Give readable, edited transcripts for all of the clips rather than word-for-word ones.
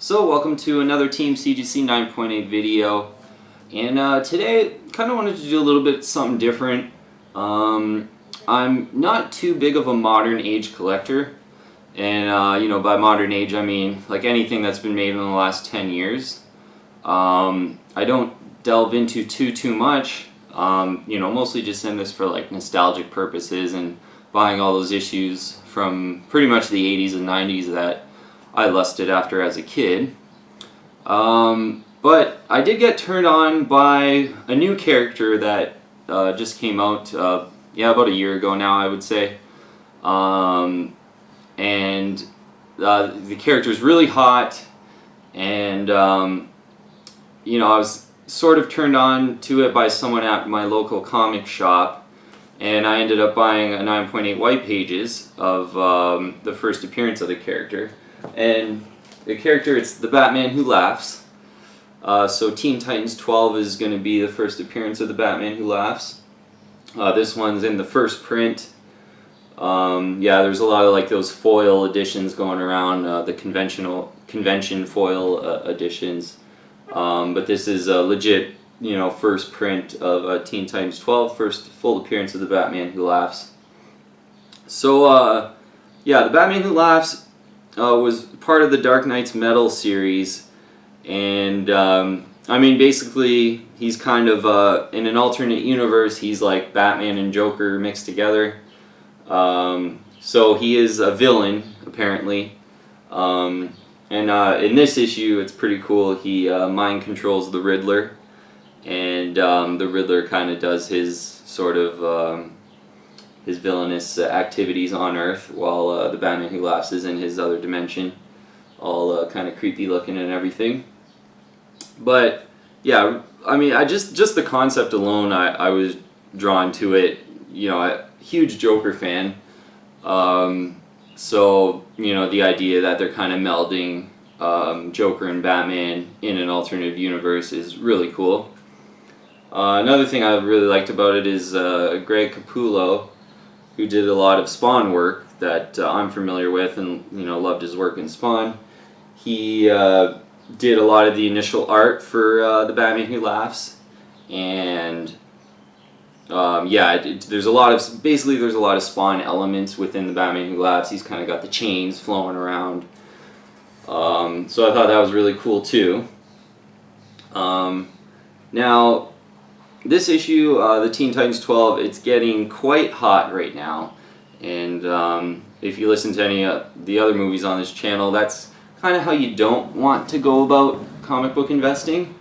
So welcome to another Team CGC 9.8 video, and today kind of wanted to do a little bit something different. I'm not too big of a modern age collector, and by modern age I mean like anything that's been made in the last 10 years. I don't delve into too much, mostly just in this for like nostalgic purposes and buying all those issues from pretty much the 80s and 90s that I lusted after as a kid. But I did get turned on by a new character that just came out, about a year ago now, I would say. And the character is really hot, and I was sort of turned on to it by someone at my local comic shop, and I ended up buying a 9.8 white pages of the first appearance of the character. And the character, it's the Batman Who Laughs. So Teen Titans 12 is going to be the first appearance of the Batman Who Laughs. This one's in the first print. There's a lot of like those foil editions going around, the convention foil editions. But this is a legit, first print of Teen Titans 12, first full appearance of the Batman Who Laughs. So, the Batman Who Laughs was part of the Dark Knight's Metal series, and basically he's kind of in an alternate universe. He's like Batman and Joker mixed together. So he is a villain apparently, and in this issue it's pretty cool. He mind controls the Riddler, and the Riddler kind of does his sort of his villainous activities on Earth, while the Batman Who Laughs is in his other dimension, all kind of creepy looking and everything. But yeah, just the concept alone, I was drawn to it. A huge Joker fan. So the idea that they're kind of melding Joker and Batman in an alternative universe is really cool. Another thing I really liked about it is Greg Capullo, who did a lot of Spawn work that I'm familiar with, and loved his work in Spawn. He did a lot of the initial art for the Batman Who Laughs, and there's a lot of Spawn elements within the Batman Who Laughs. He's kind of got the chains flowing around, so I thought that was really cool too. Now, this issue, the Teen Titans 12, it's getting quite hot right now, and if you listen to any of the other movies on this channel, that's kind of how you don't want to go about comic book investing,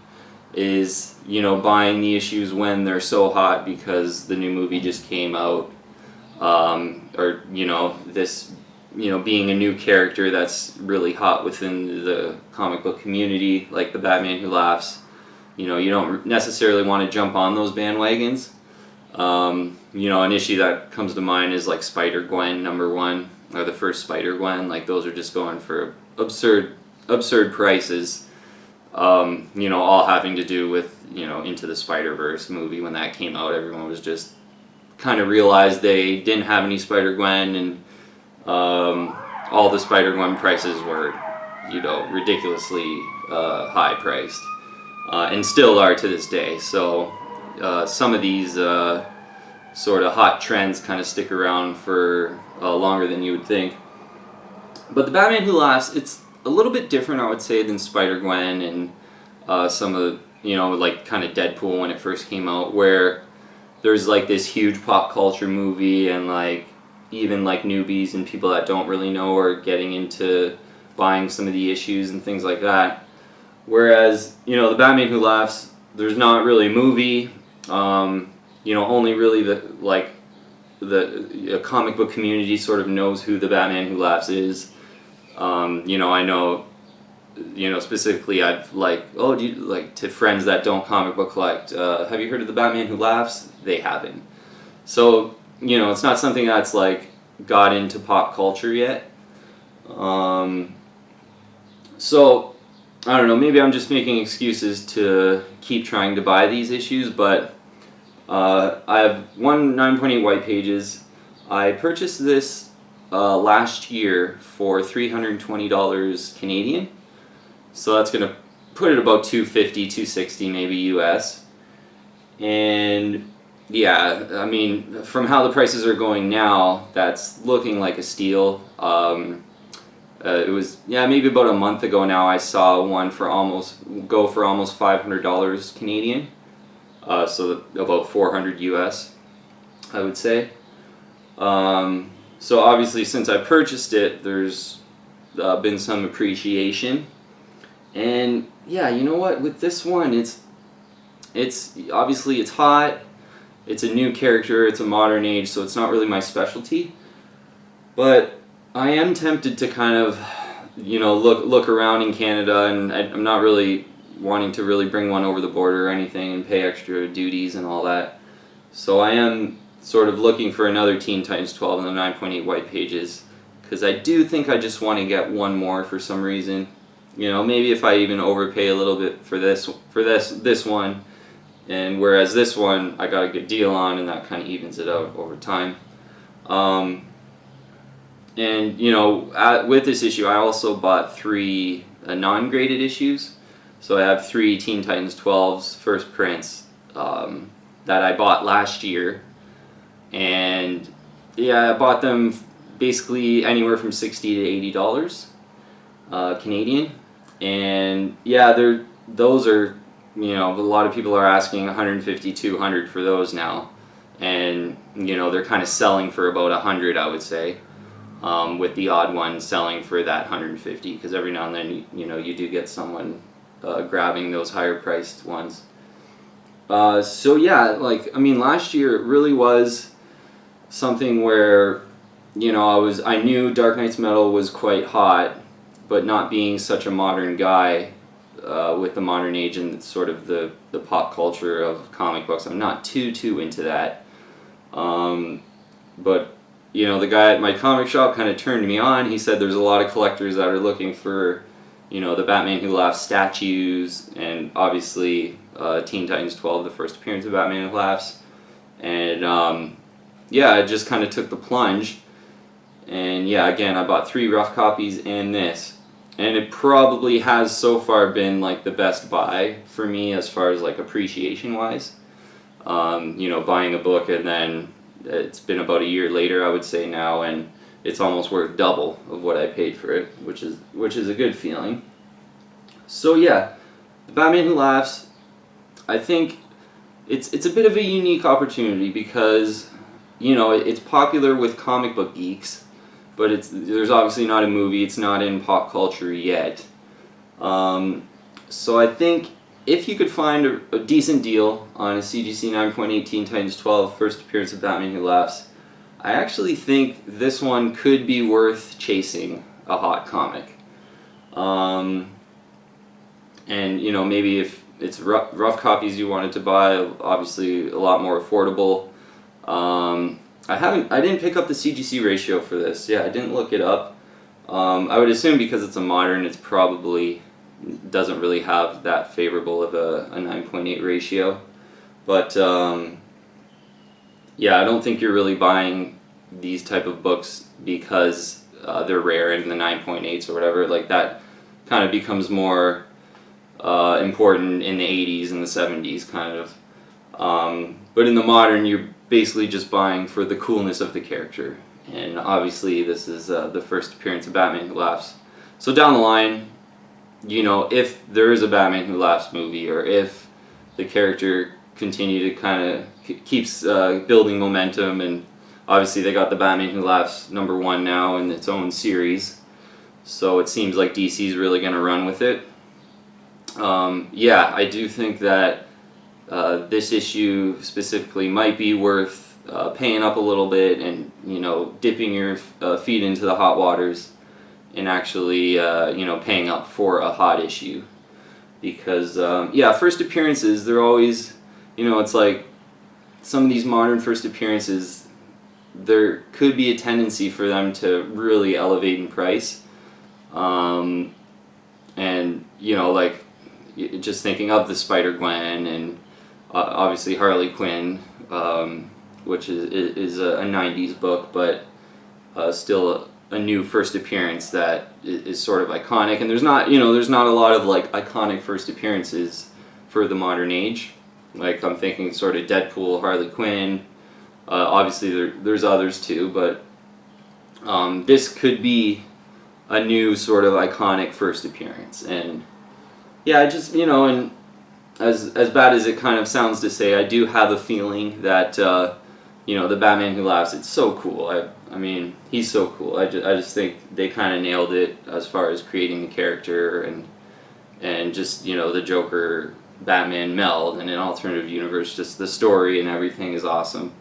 is buying the issues when they're so hot because the new movie just came out, or this being a new character that's really hot within the comic book community, like the Batman Who Laughs. You don't necessarily want to jump on those bandwagons. An issue that comes to mind is like Spider-Gwen #1, or the first Spider-Gwen. Like, those are just going for absurd prices. All having to do with, Into the Spider-Verse movie. When that came out, everyone was just kind of realized they didn't have any Spider-Gwen, and all the Spider-Gwen prices were, ridiculously high priced. And still are to this day. So some of these sort of hot trends kind of stick around for longer than you would think. But the Batman Who Laughs, it's a little bit different, I would say, than Spider-Gwen and some of the, like kind of Deadpool when it first came out, where there's like this huge pop culture movie, and like even like newbies and people that don't really know are getting into buying some of the issues and things like that. Whereas, the Batman Who Laughs, there's not really a movie, only really the comic book community sort of knows who the Batman Who Laughs is. I know, specifically I've to friends that don't comic book collect, have you heard of the Batman Who Laughs? They haven't. So, it's not something that's like got into pop culture yet. So, I don't know, maybe I'm just making excuses to keep trying to buy these issues, but I have one 9.8 white pages. I purchased this last year for $320 Canadian, So that's going to put it about $250, $260 maybe US. And yeah, I mean, from how the prices are going now, that's looking like a steal. It was, yeah, maybe about a month ago now, I saw one for almost $500 Canadian. So about 400 US, I would say. So obviously, since I purchased it, there's been some appreciation. And yeah, you know what? With this one, it's obviously it's hot. It's a new character. It's a modern age, so it's not really my specialty. But I am tempted to kind of, look around in Canada, and I'm not really wanting to really bring one over the border or anything and pay extra duties and all that. So I am sort of looking for another Teen Titans 12 in the 9.8 white pages, because I do think I just want to get one more for some reason. Maybe if I even overpay a little bit for this one, and whereas this one I got a good deal on, and that kind of evens it out over time. And with this issue, I also bought 3 non-graded issues. So I have 3 Teen Titans 12's first prints that I bought last year, and yeah, I bought them basically anywhere from $60 to $80 Canadian. And yeah, those are, a lot of people are asking $150, $200 for those now, and they're kind of selling for about $100, I would say. With the odd one selling for that $150, because every now and then you do get someone grabbing those higher priced ones. So yeah, last year it really was something where I knew Dark Knight's Metal was quite hot, but not being such a modern guy with the modern age and sort of the pop culture of comic books, I'm not too into that. But the guy at my comic shop kind of turned me on. He said there's a lot of collectors that are looking for, the Batman Who Laughs statues, and obviously Teen Titans 12, the first appearance of Batman Who Laughs. And yeah, I just kind of took the plunge. And yeah, again, I bought 3 rough copies and this. And it probably has so far been like the best buy for me as far as like appreciation wise. Buying a book, and then it's been about a year later, I would say now, and it's almost worth double of what I paid for it, which is a good feeling. So yeah, the Batman Who Laughs, I think it's a bit of a unique opportunity because it's popular with comic book geeks, but there's obviously not a movie. It's not in pop culture yet. So I think if you could find a decent deal on a CGC 9.8 Teen Titans 12 first appearance of Batman Who Laughs, I actually think this one could be worth chasing a hot comic. And maybe if it's rough copies you wanted to buy, obviously a lot more affordable. I didn't pick up the CGC ratio for this. Yeah, I didn't look it up. I would assume because it's a modern, it's probably doesn't really have that favorable of a 9.8 ratio. But yeah, I don't think you're really buying these type of books because they're rare in the 9.8s or whatever. Like that kind of becomes more important in the 80s and the 70s kind of. But in the modern, you're basically just buying for the coolness of the character. And obviously this is the first appearance of Batman Who Laughs. So down the line, if there is a Batman Who Laughs movie, or if the character continue to kind of keeps building momentum, and obviously they got the Batman Who Laughs #1 now in its own series, so it seems like DC's really going to run with it. Yeah, I do think that this issue specifically might be worth paying up a little bit and dipping your feet into the hot waters and actually paying up for a hot issue, because yeah, first appearances, they're always it's like some of these modern first appearances, there could be a tendency for them to really elevate in price, and like just thinking of the Spider-Gwen and obviously Harley Quinn, which is a 90s book, but still a new first appearance that is sort of iconic, and there's not a lot of like iconic first appearances for the modern age. Like I'm thinking sort of Deadpool, Harley Quinn. Obviously there's others too, but this could be a new sort of iconic first appearance. And yeah, I just, and as bad as it kind of sounds to say, I do have a feeling that the Batman Who Laughs, it's so cool. I mean, he's so cool. I just think they kind of nailed it as far as creating the character and just, the Joker Batman meld in an alternative universe. Just the story and everything is awesome.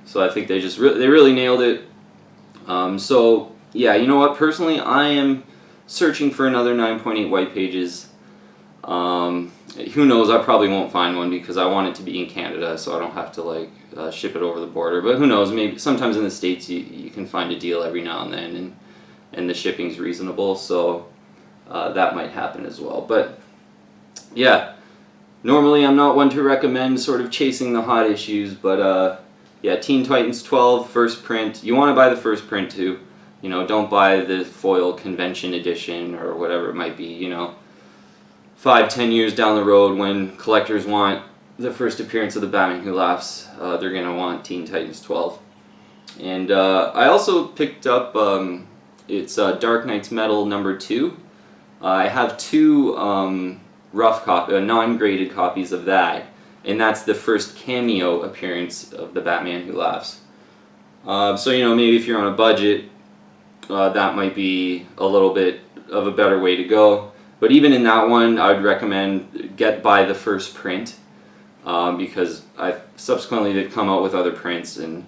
So I think they really nailed it. So yeah, you know what? Personally, I am searching for another 9.8 white pages. Who knows? I probably won't find one because I want it to be in Canada, so I don't have to ship it over the border. But who knows? Maybe sometimes in the States you can find a deal every now and then, and the shipping's reasonable, so that might happen as well. But yeah, normally I'm not one to recommend sort of chasing the hot issues, but yeah, Teen Titans 12 first print. You want to buy the first print too. Don't buy the foil convention edition or whatever it might be. 5-10 years down the road, when collectors want the first appearance of the Batman Who Laughs, they're gonna want Teen Titans 12. And I also picked up it's Dark Knight's Metal #2. I have two non-graded copies of that, and that's the first cameo appearance of the Batman Who Laughs. So maybe if you're on a budget, that might be a little bit of a better way to go. But even in that one, I would recommend buy the first print, because subsequently they've come out with other prints, and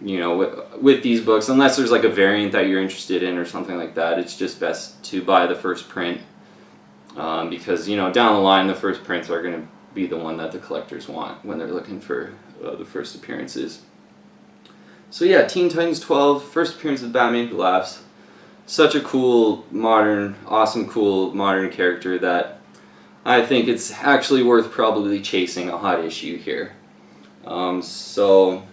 with these books, unless there's like a variant that you're interested in or something like that, it's just best to buy the first print, because down the line the first prints are going to be the one that the collectors want when they're looking for the first appearances. So yeah, Teen Titans 12, first appearance of Batman Who Laughs. Such a cool, awesome, cool modern character that I think it's actually worth probably chasing a hot issue here. So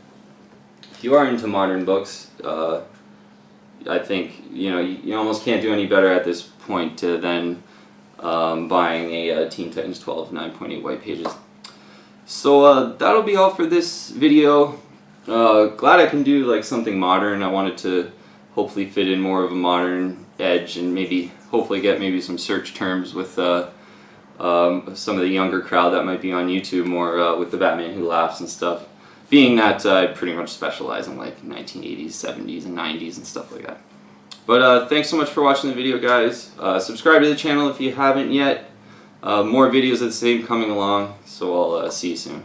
if you are into modern books, I think you almost can't do any better at this point than buying a Teen Titans 12 9.8 white pages. So that'll be all for this video. Glad I can do something modern. I wanted to hopefully fit in more of a modern edge, and hopefully get some search terms with some of the younger crowd that might be on YouTube more with the Batman Who Laughs and stuff. Being that I pretty much specialize in 1980s, 70s, and 90s and stuff like that. But thanks so much for watching the video, guys. Subscribe to the channel if you haven't yet. More videos of the same coming along, so I'll see you soon.